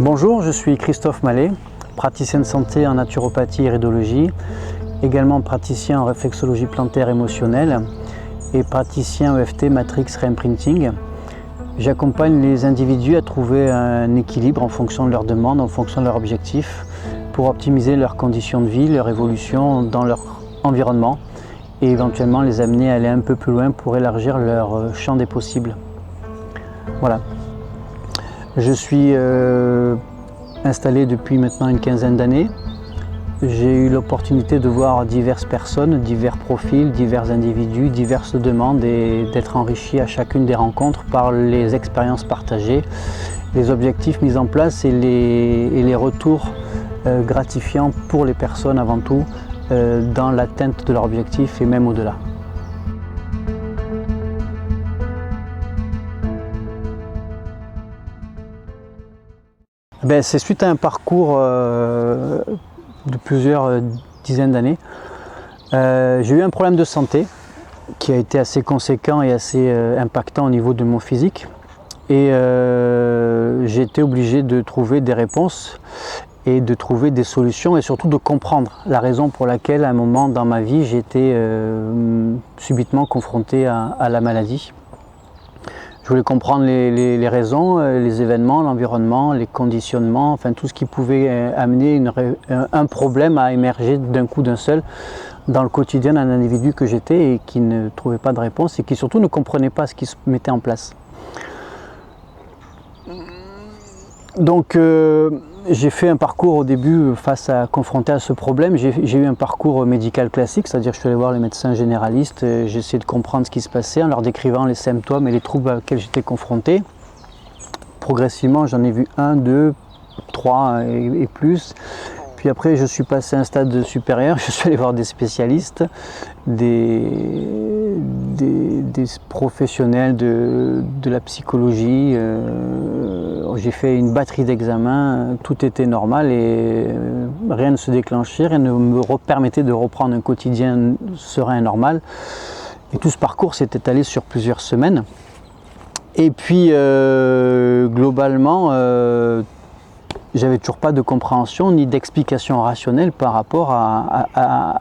Bonjour, je suis Christophe Mallet, praticien de santé en naturopathie et iridologie, également praticien en réflexologie plantaire émotionnelle et praticien EFT Matrix Reimprinting. J'accompagne les individus à trouver un équilibre en fonction de leurs demandes, en fonction de leurs objectifs, pour optimiser leurs conditions de vie, leur évolution dans leur environnement et éventuellement les amener à aller un peu plus loin pour élargir leur champ des possibles. Voilà. Je suis installé depuis maintenant une quinzaine d'années. J'ai eu l'opportunité de voir diverses personnes, divers profils, divers individus, diverses demandes et d'être enrichi à chacune des rencontres par les expériences partagées, les objectifs mis en place et les retours gratifiants pour les personnes avant tout dans l'atteinte de leurs objectifs et même au-delà. C'est suite à un parcours de plusieurs dizaines d'années. J'ai eu un problème de santé qui a été assez conséquent et assez impactant au niveau de mon physique. Et j'ai été obligé de trouver des réponses et de trouver des solutions et surtout de comprendre la raison pour laquelle à un moment dans ma vie j'ai été subitement confronté à la maladie. Je voulais comprendre les raisons, les événements, l'environnement, les conditionnements, enfin tout ce qui pouvait amener un problème à émerger d'un coup d'un seul dans le quotidien d'un individu que j'étais et qui ne trouvait pas de réponse et qui surtout ne comprenait pas ce qui se mettait en place. Donc j'ai fait un parcours au début confronté à ce problème. J'ai eu un parcours médical classique, c'est-à-dire que je suis allé voir les médecins généralistes, j'ai essayé de comprendre ce qui se passait en leur décrivant les symptômes et les troubles auxquels j'étais confronté. Progressivement, j'en ai vu 1, 2, 3 et plus. Puis après, je suis passé à un stade supérieur, je suis allé voir des spécialistes, des professionnels de la psychologie. J'ai fait une batterie d'examens, tout était normal et rien ne se déclenchait, rien ne me permettait de reprendre un quotidien serein et normal. Et tout ce parcours s'est étalé sur plusieurs semaines. Et puis globalement, j'avais toujours pas de compréhension ni d'explication rationnelle par rapport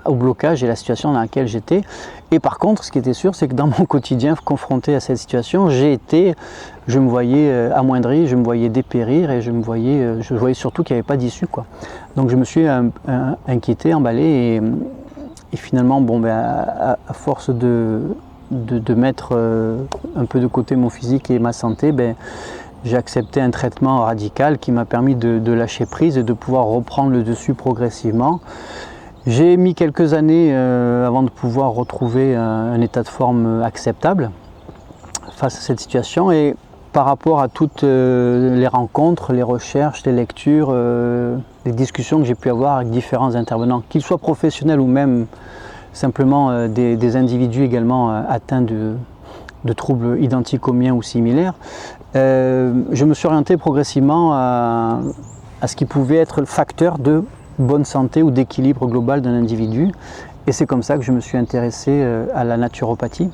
au blocage et la situation dans laquelle j'étais. Et par contre, ce qui était sûr, c'est que dans mon quotidien confronté à cette situation, je me voyais amoindri, je me voyais dépérir et je voyais surtout qu'il n'y avait pas d'issue, quoi. Donc je me suis inquiété, emballé et finalement, à force de mettre un peu de côté mon physique et ma santé, j'ai accepté un traitement radical qui m'a permis de lâcher prise et de pouvoir reprendre le dessus progressivement. J'ai mis quelques années avant de pouvoir retrouver un état de forme acceptable face à cette situation et par rapport à toutes les rencontres, les recherches, les lectures, les discussions que j'ai pu avoir avec différents intervenants, qu'ils soient professionnels ou même simplement des individus également atteints de troubles identiques aux miens ou similaires, je me suis orienté progressivement à ce qui pouvait être le facteur de bonne santé ou d'équilibre global d'un individu. Et c'est comme ça que je me suis intéressé à la naturopathie,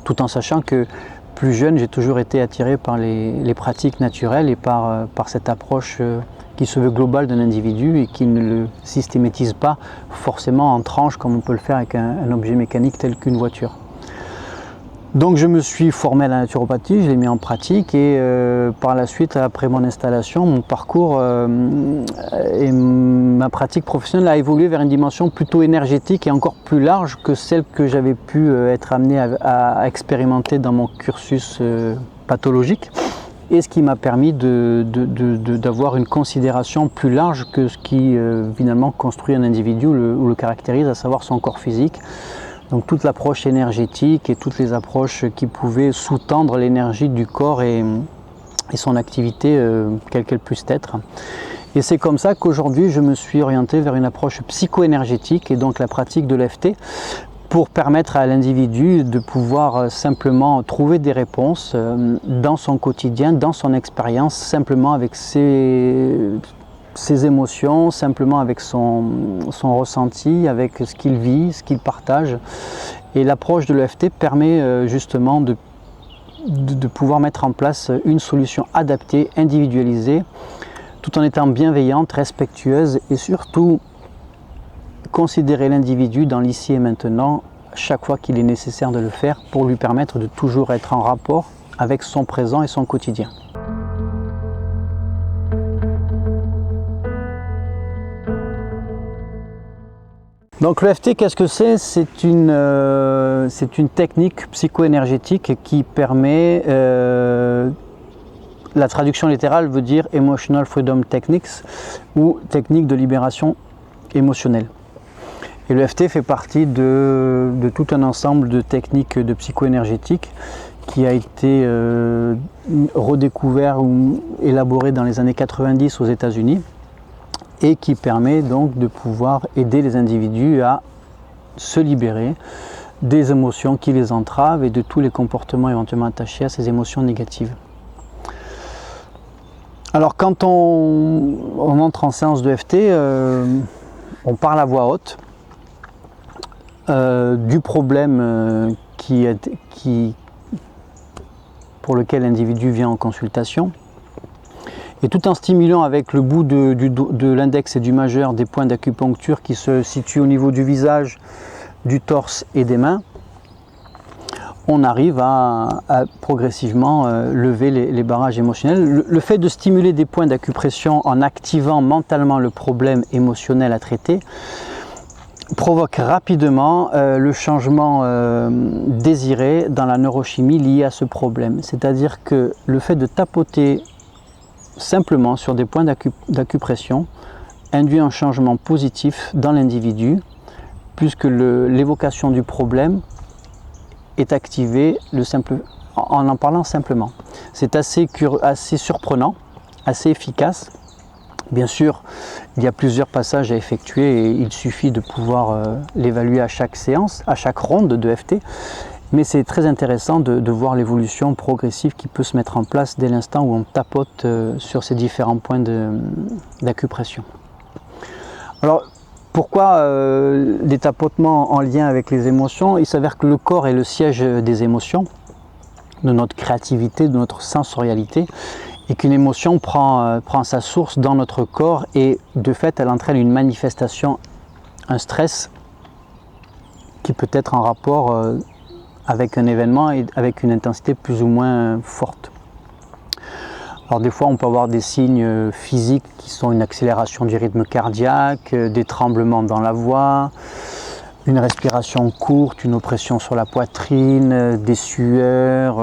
tout en sachant que plus jeune, j'ai toujours été attiré par les pratiques naturelles et par cette approche qui se veut globale d'un individu et qui ne le systématise pas forcément en tranches comme on peut le faire avec un objet mécanique tel qu'une voiture. Donc je me suis formé à la naturopathie, je l'ai mis en pratique et par la suite, après mon installation, mon parcours et ma pratique professionnelle a évolué vers une dimension plutôt énergétique et encore plus large que celle que j'avais pu être amené à expérimenter dans mon cursus pathologique. Et ce qui m'a permis d'avoir une considération plus large que ce qui finalement construit un individu ou le caractérise, à savoir son corps physique. Donc toute l'approche énergétique et toutes les approches qui pouvaient sous-tendre l'énergie du corps et son activité, quelle qu'elle puisse être. Et c'est comme ça qu'aujourd'hui je me suis orienté vers une approche psycho-énergétique et donc la pratique de l'EFT pour permettre à l'individu de pouvoir simplement trouver des réponses dans son quotidien, dans son expérience, simplement avec ses émotions, simplement avec son ressenti, avec ce qu'il vit, ce qu'il partage. Et l'approche de l'EFT permet justement de pouvoir mettre en place une solution adaptée, individualisée, tout en étant bienveillante, respectueuse et surtout considérer l'individu dans l'ici et maintenant chaque fois qu'il est nécessaire de le faire pour lui permettre de toujours être en rapport avec son présent et son quotidien. Donc l'EFT, qu'est-ce que c'est? C'est une technique psycho-énergétique qui permet, la traduction littérale veut dire Emotional Freedom Techniques ou technique de libération émotionnelle. Et l'EFT fait partie de tout un ensemble de techniques de psycho-énergétique qui a été redécouvert ou élaboré dans les années 90 aux États-Unis et qui permet donc de pouvoir aider les individus à se libérer des émotions qui les entravent et de tous les comportements éventuellement attachés à ces émotions négatives. Alors quand on entre en séance de FT, on parle à voix haute du problème pour lequel l'individu vient en consultation. Et tout en stimulant avec le bout de l'index et du majeur des points d'acupuncture qui se situent au niveau du visage, du torse et des mains, on arrive à progressivement lever les barrages émotionnels. Le fait de stimuler des points d'acupression en activant mentalement le problème émotionnel à traiter provoque rapidement le changement désiré dans la neurochimie liée à ce problème. C'est-à-dire que le fait de tapoter simplement sur des points d'acupression induit un changement positif dans l'individu puisque l'évocation du problème est activée en parlant simplement. C'est assez surprenant, assez efficace. Bien sûr, il y a plusieurs passages à effectuer et il suffit de pouvoir l'évaluer à chaque séance, à chaque ronde de FT. Mais c'est très intéressant de voir l'évolution progressive qui peut se mettre en place dès l'instant où on tapote sur ces différents points d'acupression. Alors, pourquoi des tapotements en lien avec les émotions? Il s'avère que le corps est le siège des émotions, de notre créativité, de notre sensorialité, et qu'une émotion prend sa source dans notre corps et de fait elle entraîne une manifestation, un stress qui peut être en rapport avec un événement et avec une intensité plus ou moins forte. Alors des fois on peut avoir des signes physiques qui sont une accélération du rythme cardiaque, des tremblements dans la voix, une respiration courte, une oppression sur la poitrine, des sueurs,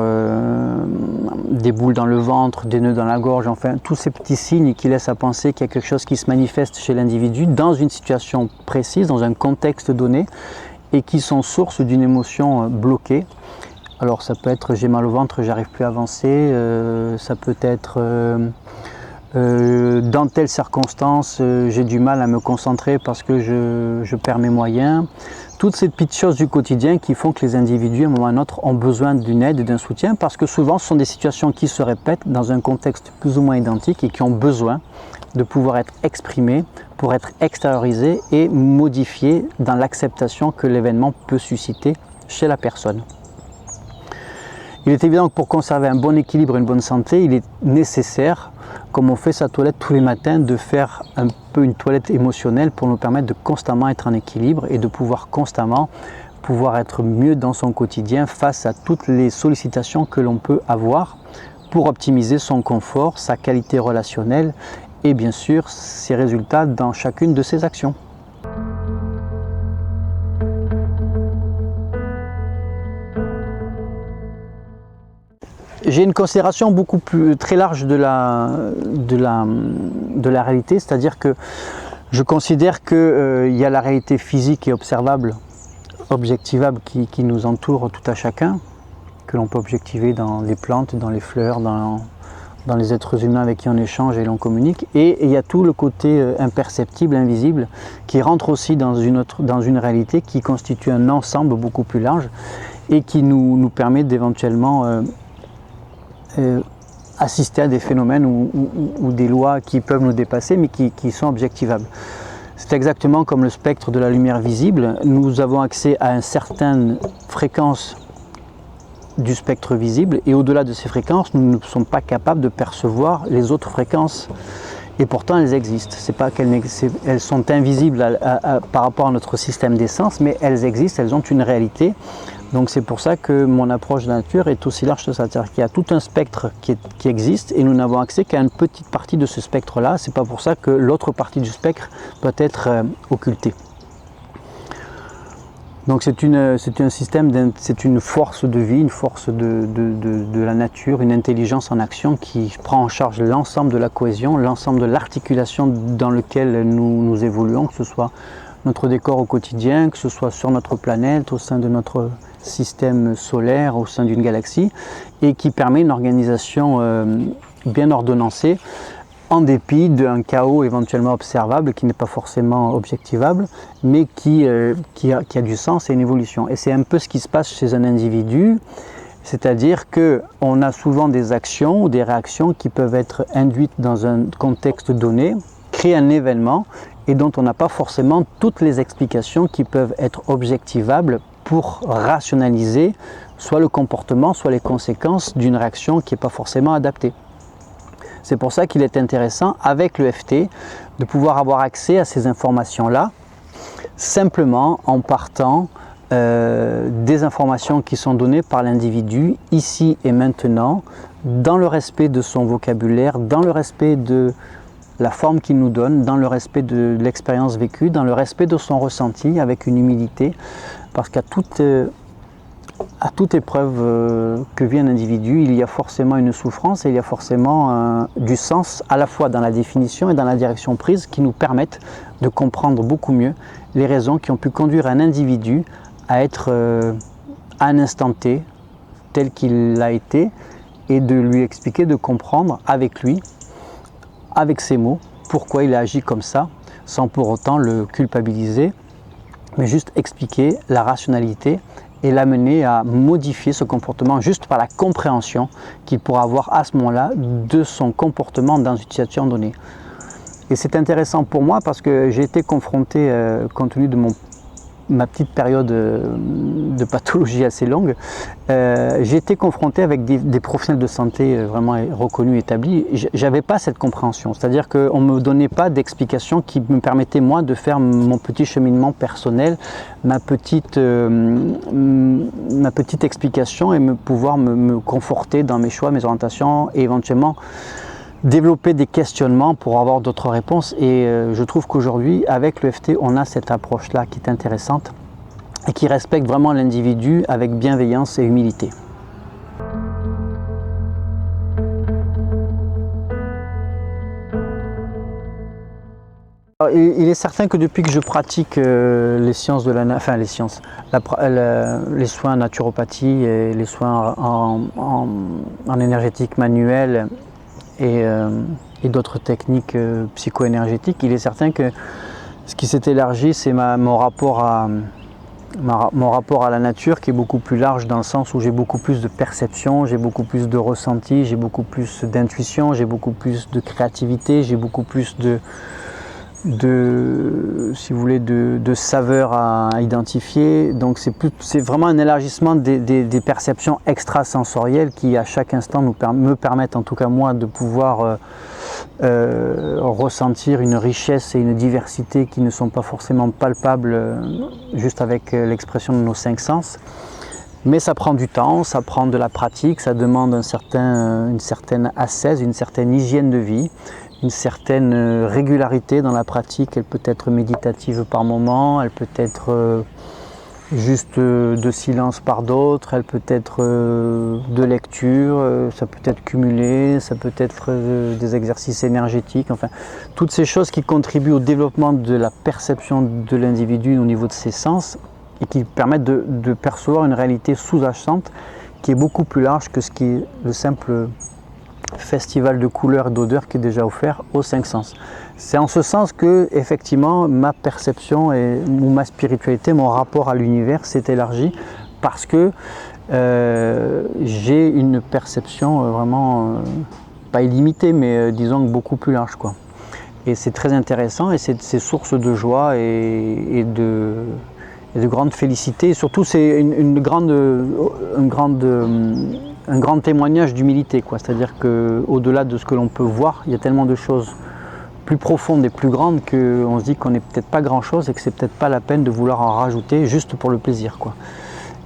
des boules dans le ventre, des nœuds dans la gorge, enfin tous ces petits signes qui laissent à penser qu'il y a quelque chose qui se manifeste chez l'individu dans une situation précise, dans un contexte donné et qui sont source d'une émotion bloquée. Alors ça peut être j'ai mal au ventre, j'arrive plus à avancer, ça peut être dans telle circonstance j'ai du mal à me concentrer parce que je perds mes moyens. Toutes ces petites choses du quotidien qui font que les individus à un moment ou à un autre ont besoin d'une aide et d'un soutien parce que souvent ce sont des situations qui se répètent dans un contexte plus ou moins identique et qui ont besoin de pouvoir être exprimées pour être extériorisées et modifiées dans l'acceptation que l'événement peut susciter chez la personne. Il est évident que pour conserver un bon équilibre et une bonne santé, il est nécessaire, comme on fait sa toilette tous les matins, de faire un peu une toilette émotionnelle pour nous permettre de constamment être en équilibre et de pouvoir constamment être mieux dans son quotidien face à toutes les sollicitations que l'on peut avoir pour optimiser son confort, sa qualité relationnelle et bien sûr ses résultats dans chacune de ses actions. J'ai une considération beaucoup plus très large de la réalité, c'est-à-dire que je considère qu'il y a la réalité physique et observable, objectivable qui nous entoure tout à chacun, que l'on peut objectiver dans les plantes, dans les fleurs, dans les êtres humains avec qui on échange et l'on communique. Et il y a tout le côté imperceptible, invisible, qui rentre aussi dans une réalité qui constitue un ensemble beaucoup plus large et qui nous permet d'éventuellement assister à des phénomènes ou des lois qui peuvent nous dépasser mais qui sont objectivables. C'est exactement comme le spectre de la lumière visible. Nous avons accès à une certaine fréquence du spectre visible et au-delà de ces fréquences, nous ne sommes pas capables de percevoir les autres fréquences. Et pourtant elles existent. C'est pas elles sont invisibles par rapport à notre système des sens, mais elles existent, elles ont une réalité. Donc c'est pour ça que mon approche de la nature est aussi large que ça. C'est-à-dire qu'il y a tout un spectre qui existe et nous n'avons accès qu'à une petite partie de ce spectre-là. C'est pas pour ça que l'autre partie du spectre doit être occultée. Donc c'est un système, c'est une force de vie, une force de la nature, une intelligence en action qui prend en charge l'ensemble de la cohésion, l'ensemble de l'articulation dans lequel nous évoluons, que ce soit notre décor au quotidien, que ce soit sur notre planète, au sein de notre système solaire, au sein d'une galaxie, et qui permet une organisation bien ordonnancée, en dépit d'un chaos éventuellement observable qui n'est pas forcément objectivable, mais qui a du sens et une évolution. Et c'est un peu ce qui se passe chez un individu, c'est-à-dire qu'on a souvent des actions ou des réactions qui peuvent être induites dans un contexte donné, créer un événement et dont on n'a pas forcément toutes les explications qui peuvent être objectivables pour rationaliser soit le comportement, soit les conséquences d'une réaction qui n'est pas forcément adaptée. C'est pour ça qu'il est intéressant, avec l'EFT, de pouvoir avoir accès à ces informations-là, simplement en partant des informations qui sont données par l'individu, ici et maintenant, dans le respect de son vocabulaire, dans le respect de la forme qu'il nous donne, dans le respect de l'expérience vécue, dans le respect de son ressenti, avec une humilité, parce qu'à toute épreuve que vit un individu, il y a forcément une souffrance et il y a forcément du sens à la fois dans la définition et dans la direction prise qui nous permettent de comprendre beaucoup mieux les raisons qui ont pu conduire un individu à être à un instant T tel qu'il l'a été et de lui expliquer, de comprendre avec lui, avec ses mots, pourquoi il a agi comme ça, sans pour autant le culpabiliser, mais juste expliquer la rationalité et l'amener à modifier ce comportement juste par la compréhension qu'il pourra avoir à ce moment-là de son comportement dans une situation donnée. Et c'est intéressant pour moi parce que j'ai été confronté, compte tenu de ma petite période de pathologie assez longue, j'ai été confronté avec des professionnels de santé vraiment reconnus, établis. J'avais pas cette compréhension, c'est-à-dire qu'on ne me donnait pas d'explications qui me permettaient moi de faire mon petit cheminement personnel, ma petite explication et pouvoir me conforter dans mes choix, mes orientations et éventuellement développer des questionnements pour avoir d'autres réponses. Et je trouve qu'aujourd'hui, avec l'EFT, on a cette approche-là qui est intéressante et qui respecte vraiment l'individu avec bienveillance et humilité. Alors, il est certain que depuis que je pratique les sciences de les soins en naturopathie et les soins en énergétique manuelle et d'autres techniques psycho-énergétiques, il est certain que ce qui s'est élargi, c'est mon rapport à la nature qui est beaucoup plus large dans le sens où j'ai beaucoup plus de perception, j'ai beaucoup plus de ressenti, j'ai beaucoup plus d'intuition, j'ai beaucoup plus de créativité, j'ai beaucoup plus si vous voulez, de saveurs à identifier. Donc c'est vraiment un élargissement des perceptions extrasensorielles qui à chaque instant me permettent, en tout cas moi, de pouvoir ressentir une richesse et une diversité qui ne sont pas forcément palpables juste avec l'expression de nos 5 sens. Mais ça prend du temps, ça prend de la pratique, ça demande une certaine ascèse, une certaine hygiène de vie, une certaine régularité dans la pratique. Elle peut être méditative par moment, elle peut être juste de silence par d'autres, elle peut être de lecture, ça peut être cumulé, ça peut être des exercices énergétiques, enfin toutes ces choses qui contribuent au développement de la perception de l'individu au niveau de ses sens et qui permettent de percevoir une réalité sous-jacente qui est beaucoup plus large que ce qui est le simple festival de couleurs et d'odeurs qui est déjà offert aux 5 sens. C'est en ce sens que effectivement ma perception ou ma spiritualité, mon rapport à l'univers s'est élargi parce que j'ai une perception vraiment pas illimitée mais disons beaucoup plus large, quoi. Et c'est très intéressant et c'est source de joie et de grande félicité. Et surtout c'est un grand témoignage d'humilité, quoi. C'est-à-dire qu'au-delà de ce que l'on peut voir, il y a tellement de choses plus profondes et plus grandes qu'on se dit qu'on n'est peut-être pas grand-chose et que c'est peut-être pas la peine de vouloir en rajouter juste pour le plaisir, quoi.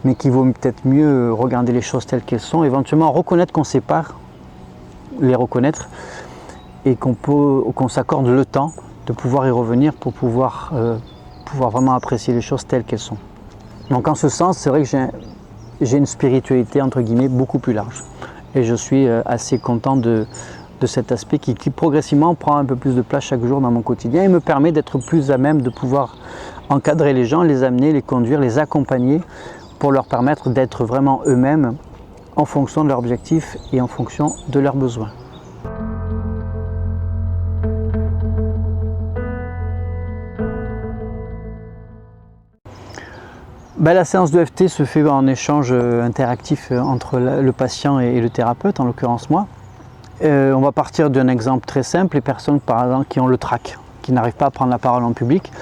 Mais qu'il vaut peut-être mieux regarder les choses telles qu'elles sont, éventuellement reconnaître qu'on ne sait pas les reconnaître et qu'on s'accorde le temps de pouvoir y revenir pour pouvoir vraiment apprécier les choses telles qu'elles sont. Donc en ce sens, c'est vrai que j'ai une spiritualité entre guillemets beaucoup plus large et je suis assez content de cet aspect qui progressivement prend un peu plus de place chaque jour dans mon quotidien et me permet d'être plus à même de pouvoir encadrer les gens, les amener, les conduire, les accompagner pour leur permettre d'être vraiment eux-mêmes en fonction de leurs objectifs et en fonction de leurs besoins. La séance de FT se fait en échange interactif entre le patient et le thérapeute, en l'occurrence moi. On va partir d'un exemple très simple, les personnes par exemple qui ont le trac, qui n'arrivent pas à prendre la parole en public,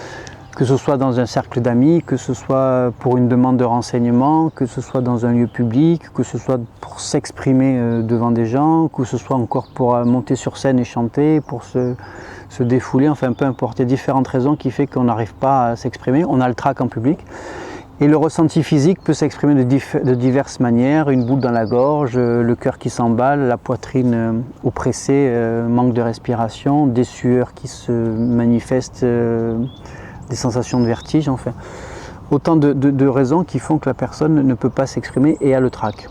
que ce soit dans un cercle d'amis, que ce soit pour une demande de renseignement, que ce soit dans un lieu public, que ce soit pour s'exprimer devant des gens, que ce soit encore pour monter sur scène et chanter, pour se défouler, enfin peu importe, il y a différentes raisons qui font qu'on n'arrive pas à s'exprimer, on a le trac en public. Et le ressenti physique peut s'exprimer de diverses manières, une boule dans la gorge, le cœur qui s'emballe, la poitrine oppressée, manque de respiration, des sueurs qui se manifestent, des sensations de vertige, enfin. Autant de raisons qui font que la personne ne peut pas s'exprimer et a le trac.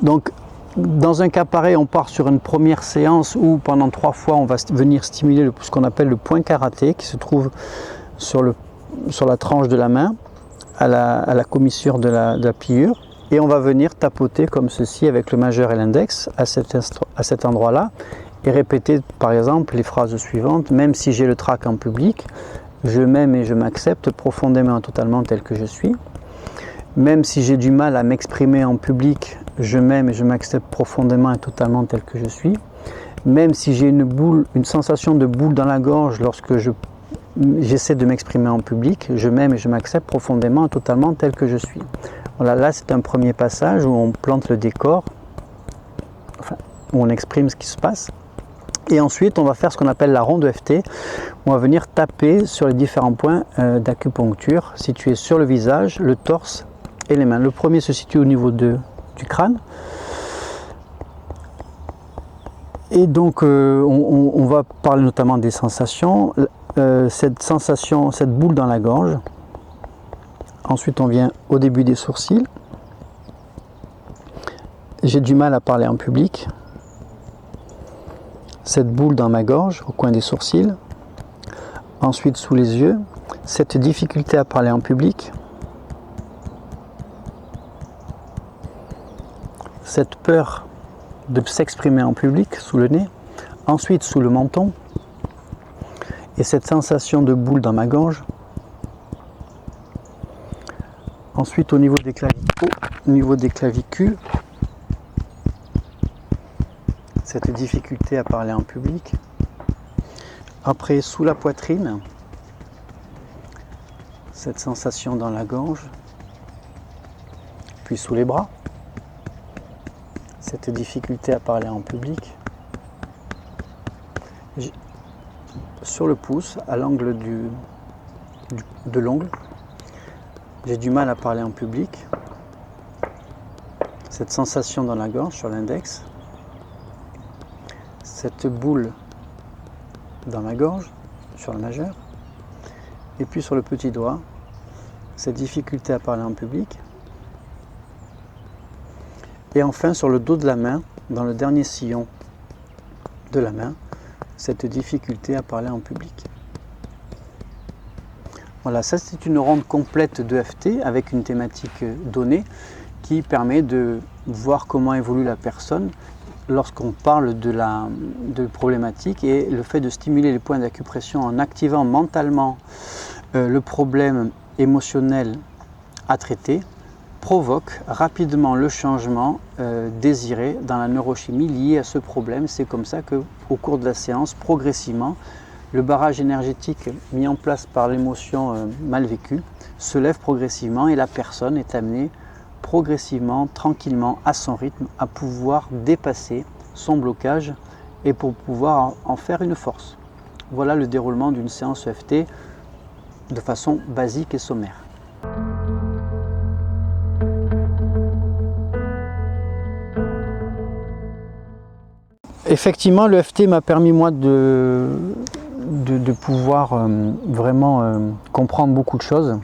Donc, dans un cas pareil, on part sur une première séance où pendant 3 fois, on va venir stimuler ce qu'on appelle le point karaté, qui se trouve sur la tranche de la main, à la commissure de la pliure, et on va venir tapoter comme ceci avec le majeur et l'index à cet endroit-là et répéter par exemple les phrases suivantes: même si j'ai le trac en public, je m'aime et je m'accepte profondément et totalement tel que je suis. Même si j'ai du mal à m'exprimer en public, je m'aime et je m'accepte profondément et totalement tel que je suis. Même si j'ai une sensation de boule dans la gorge lorsque j'essaie de m'exprimer en public, je m'aime et je m'accepte profondément et totalement tel que je suis. Voilà, là c'est un premier passage où on plante le décor, enfin, où on exprime ce qui se passe. Et ensuite on va faire ce qu'on appelle la ronde FT, où on va venir taper sur les différents points d'acupuncture situés sur le visage, le torse et les mains. Le premier se situe au niveau du crâne. Et donc on va parler notamment des sensations. Cette sensation, cette boule dans la gorge. Ensuite on vient au début des sourcils. J'ai du mal à parler en public. Cette boule dans ma gorge, au coin des sourcils. Ensuite sous les yeux, cette difficulté à parler en public. Cette peur de s'exprimer en public sous le nez. Ensuite sous le menton. Et cette sensation de boule dans ma gorge. Ensuite au niveau des clavicules, cette difficulté à parler en public. Après sous la poitrine, cette sensation dans la gorge. Puis sous les bras, cette difficulté à parler en public. Sur le pouce, à l'angle de l'ongle, j'ai du mal à parler en public. Cette sensation dans la gorge sur l'index, cette boule dans la gorge sur le majeur, et puis sur le petit doigt, cette difficulté à parler en public. Et enfin sur le dos de la main, dans le dernier sillon de la main, cette difficulté à parler en public. Voilà, ça c'est une ronde complète de FT avec une thématique donnée qui permet de voir comment évolue la personne lorsqu'on parle de problématiques, et le fait de stimuler les points d'acupression en activant mentalement le problème émotionnel à traiter provoque rapidement le changement désiré dans la neurochimie liée à ce problème. C'est comme ça qu'au cours de la séance, progressivement, le barrage énergétique mis en place par l'émotion mal vécue se lève progressivement et la personne est amenée progressivement, tranquillement, à son rythme, à pouvoir dépasser son blocage et pour pouvoir en faire une force. Voilà le déroulement d'une séance EFT de façon basique et sommaire. Effectivement, l'EFT m'a permis moi de pouvoir vraiment comprendre beaucoup de choses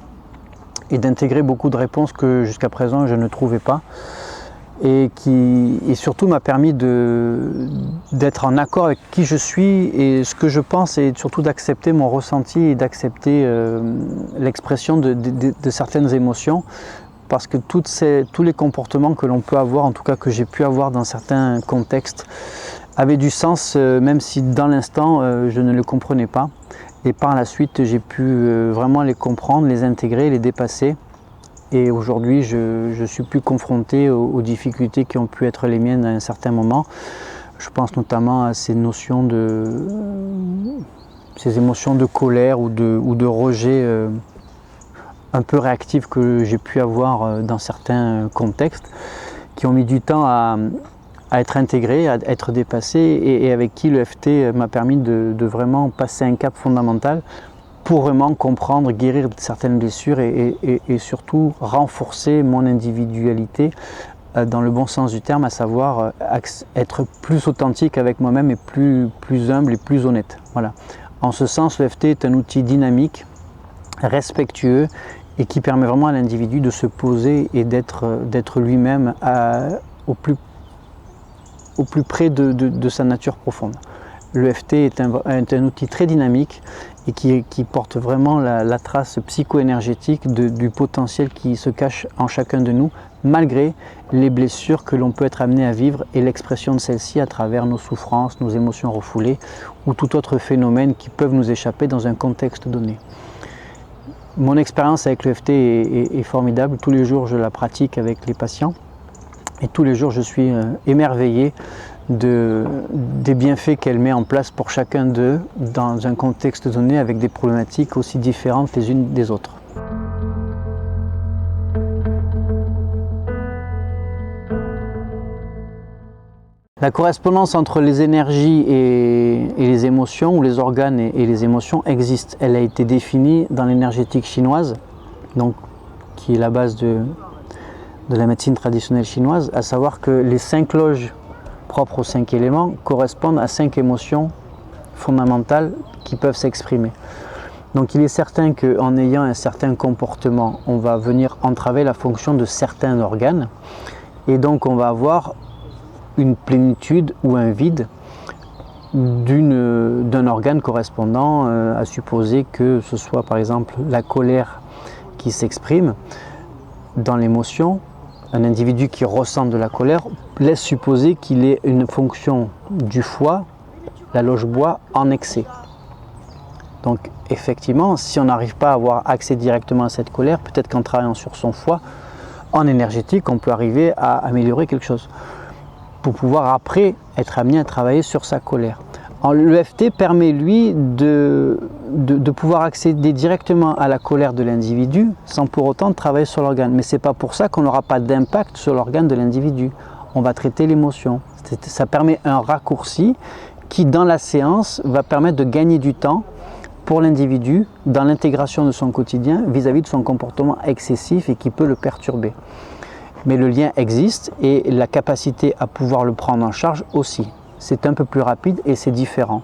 et d'intégrer beaucoup de réponses que jusqu'à présent je ne trouvais pas, et surtout m'a permis d'être en accord avec qui je suis et ce que je pense, et surtout d'accepter mon ressenti et d'accepter l'expression de certaines émotions, parce que tous les comportements que l'on peut avoir, en tout cas que j'ai pu avoir dans certains contextes, avaient du sens, même si dans l'instant je ne le comprenais pas. Et par la suite, j'ai pu vraiment les comprendre, les intégrer, les dépasser. Et aujourd'hui, je suis plus confronté aux difficultés qui ont pu être les miennes à un certain moment. Je pense notamment à ces notions ces émotions de colère ou de rejet un peu réactives que j'ai pu avoir dans certains contextes, qui ont mis du temps à être intégré, à être dépassé, et avec qui l'EFT m'a permis de vraiment passer un cap fondamental pour vraiment comprendre, guérir certaines blessures et surtout renforcer mon individualité dans le bon sens du terme, à savoir être plus authentique avec moi-même et plus humble et plus honnête. Voilà. En ce sens, l'EFT est un outil dynamique, respectueux et qui permet vraiment à l'individu de se poser et d'être lui-même au plus près de sa nature profonde. L'EFT est un outil très dynamique et qui porte vraiment la trace psycho-énergétique du potentiel qui se cache en chacun de nous, malgré les blessures que l'on peut être amené à vivre et l'expression de celles-ci à travers nos souffrances, nos émotions refoulées ou tout autre phénomène qui peuvent nous échapper dans un contexte donné. Mon expérience avec l'EFT est formidable. Tous les jours, je la pratique avec les patients. Et tous les jours, je suis émerveillé des bienfaits qu'elle met en place pour chacun d'eux dans un contexte donné, avec des problématiques aussi différentes les unes des autres. La correspondance entre les énergies et les émotions, ou les organes et les émotions, existe. Elle a été définie dans l'énergétique chinoise, donc, qui est la base de la médecine traditionnelle chinoise, à savoir que les 5 loges propres aux 5 éléments correspondent à 5 émotions fondamentales qui peuvent s'exprimer. Donc il est certain qu'en ayant un certain comportement, on va venir entraver la fonction de certains organes, et donc on va avoir une plénitude ou un vide d'un organe correspondant, à supposer que ce soit par exemple la colère qui s'exprime dans l'émotion. Un individu qui ressent de la colère laisse supposer qu'il ait une fonction du foie, la loge bois, en excès. Donc effectivement, si on n'arrive pas à avoir accès directement à cette colère, peut-être qu'en travaillant sur son foie, en énergétique, on peut arriver à améliorer quelque chose, pour pouvoir après être amené à travailler sur sa colère. L'EFT permet lui de pouvoir accéder directement à la colère de l'individu sans pour autant travailler sur l'organe. Mais ce n'est pas pour ça qu'on n'aura pas d'impact sur l'organe de l'individu. On va traiter l'émotion. Ça permet un raccourci qui, dans la séance, va permettre de gagner du temps pour l'individu dans l'intégration de son quotidien vis-à-vis de son comportement excessif et qui peut le perturber. Mais le lien existe et la capacité à pouvoir le prendre en charge aussi. C'est un peu plus rapide et c'est différent.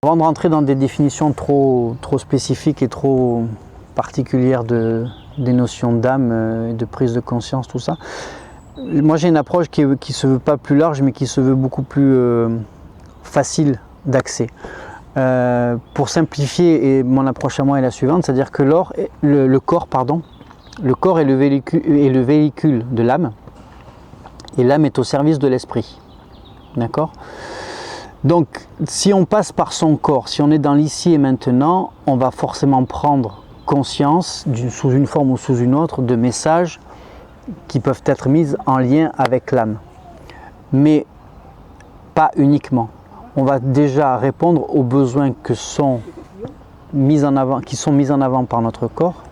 Avant de rentrer dans des définitions trop spécifiques et trop particulières des notions d'âme, de prise de conscience, tout ça, moi j'ai une approche qui ne se veut pas plus large, mais qui se veut beaucoup plus facile d'accès. Pour simplifier, et mon approche à moi est la suivante, c'est-à-dire que le corps est le véhicule de l'âme, et l'âme est au service de l'esprit. D'accord ? Donc, si on passe par son corps, si on est dans l'ici et maintenant, on va forcément prendre conscience, sous une forme ou sous une autre, de messages qui peuvent être mis en lien avec l'âme. Mais pas uniquement. On va déjà répondre aux besoins qui sont mis en avant par notre corps,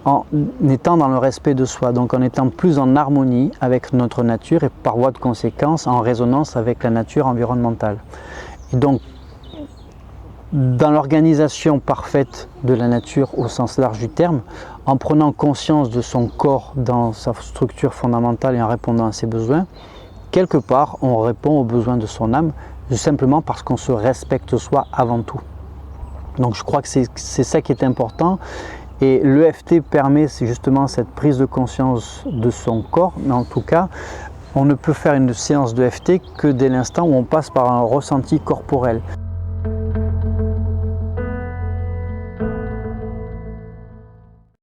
en étant dans le respect de soi, donc en étant plus en harmonie avec notre nature et par voie de conséquence en résonance avec la nature environnementale. Et donc, dans l'organisation parfaite de la nature au sens large du terme, en prenant conscience de son corps dans sa structure fondamentale et en répondant à ses besoins, quelque part on répond aux besoins de son âme, simplement parce qu'on se respecte soi avant tout. Donc je crois que c'est ça qui est important. Et l'EFT permet justement cette prise de conscience de son corps, mais en tout cas, on ne peut faire une séance d'EFT que dès l'instant où on passe par un ressenti corporel.